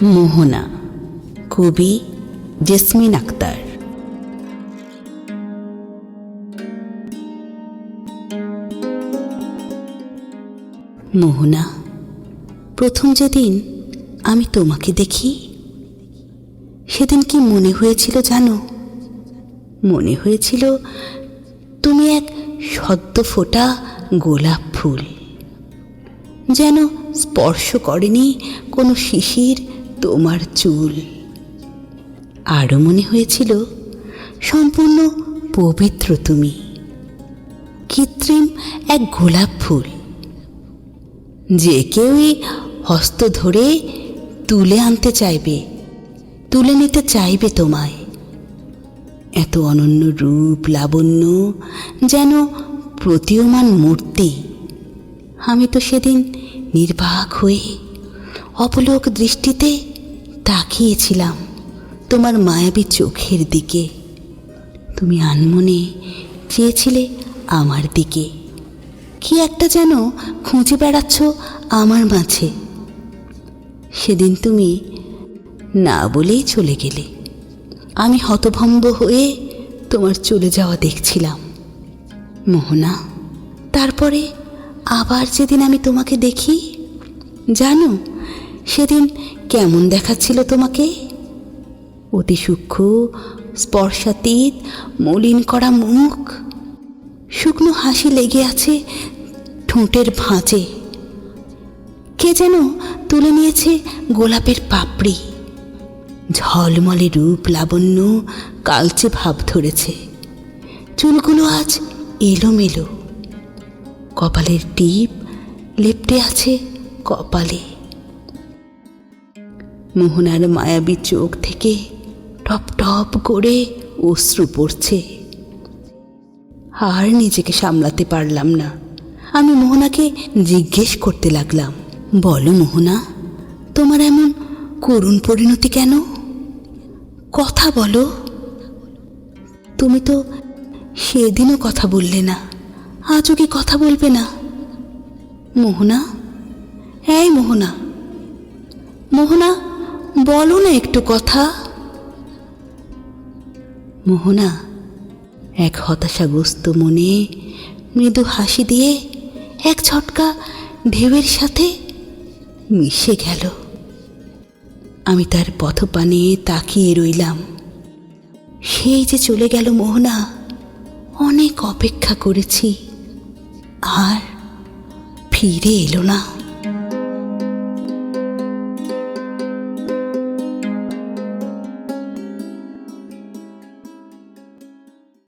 মোহনা, কবি জেসমিন আক্তার। মোহনা, প্রথম যেদিন আমি তোমাকে দেখি সেদিন কি মনে হয়েছিল জানো? মনে হয়েছিল তুমি এক সদ্য ফোটা গোলাপ ফুল, যেন স্পর্শ করেনি কোনো শিশির তোমার চুল। আরও মনে হয়েছিল সম্পূর্ণ পবিত্র তুমি, কৃত্রিম এক গোলাপ ফুল, যে কেউই হস্ত ধরে তুলে আনতে চাইবে, তুলে নিতে চাইবে তোমায়। এত অনন্য রূপ লাবণ্য, যেন প্রতীয়মান মূর্তি। আমি তো সেদিন নির্বাক হয়ে অপলক দৃষ্টিতে তাকিয়েছিলাম তোমার মায়াবী চোখের দিকে। তুমি আনমনে চেয়েছিলে আমার দিকে, কি একটা যেন খুঁজে বেড়াচ্ছ আমার মাঝে। সেদিন তুমি না বলেই চলে গেলে। আমি হতভম্ব হয়ে তোমার চলে যাওয়া দেখছিলাম। মোহনা, তারপরে আবার যেদিন আমি তোমাকে দেখি, জানো সেদিন কেমন দেখাচ্ছিল তোমাকে? অতি সূক্ষ্ম, স্পর্শাতীত, মলিন করা মুখ, শুকনো হাসি লেগে আছে ঠোঁটের ভাঁজে। কে যেন তুলে নিয়েছে গোলাপের পাপড়ি। ঝলমলে রূপ লাবণ্য কালচে ভাব ধরেছে। চুলগুলো আজ এলোমেলো, কপালের টিপ লেপ্টে আছে কপালে। মোহনার মায়াবী চোখ থেকে টপ টপ করে অশ্রু পড়ছে। আর নিজেকে সামলাতে পারলাম না। আমি মোহনাকে জিজ্ঞেস করতে লাগলাম, বলো মোহনা, তোমার এমন করুণ পরিণতি কেন? কথা বলো। তুমি তো সেদিনও কথা বললে না, আজও কি কথা বলবে না? মোহনা, এই মোহনা, মোহনা, বলো না একটু কথা। মোহনা এক হতাশাগ্রস্ত মনে মৃদু হাসি দিয়ে এক ঝটকা ঢেউয়ের সাথে মিশে গেল। আমি তার পথপানে তাকিয়ে রইলাম। সেই যে চলে গেল মোহনা, অনেক অপেক্ষা করেছি, আর ফিরে এলো না।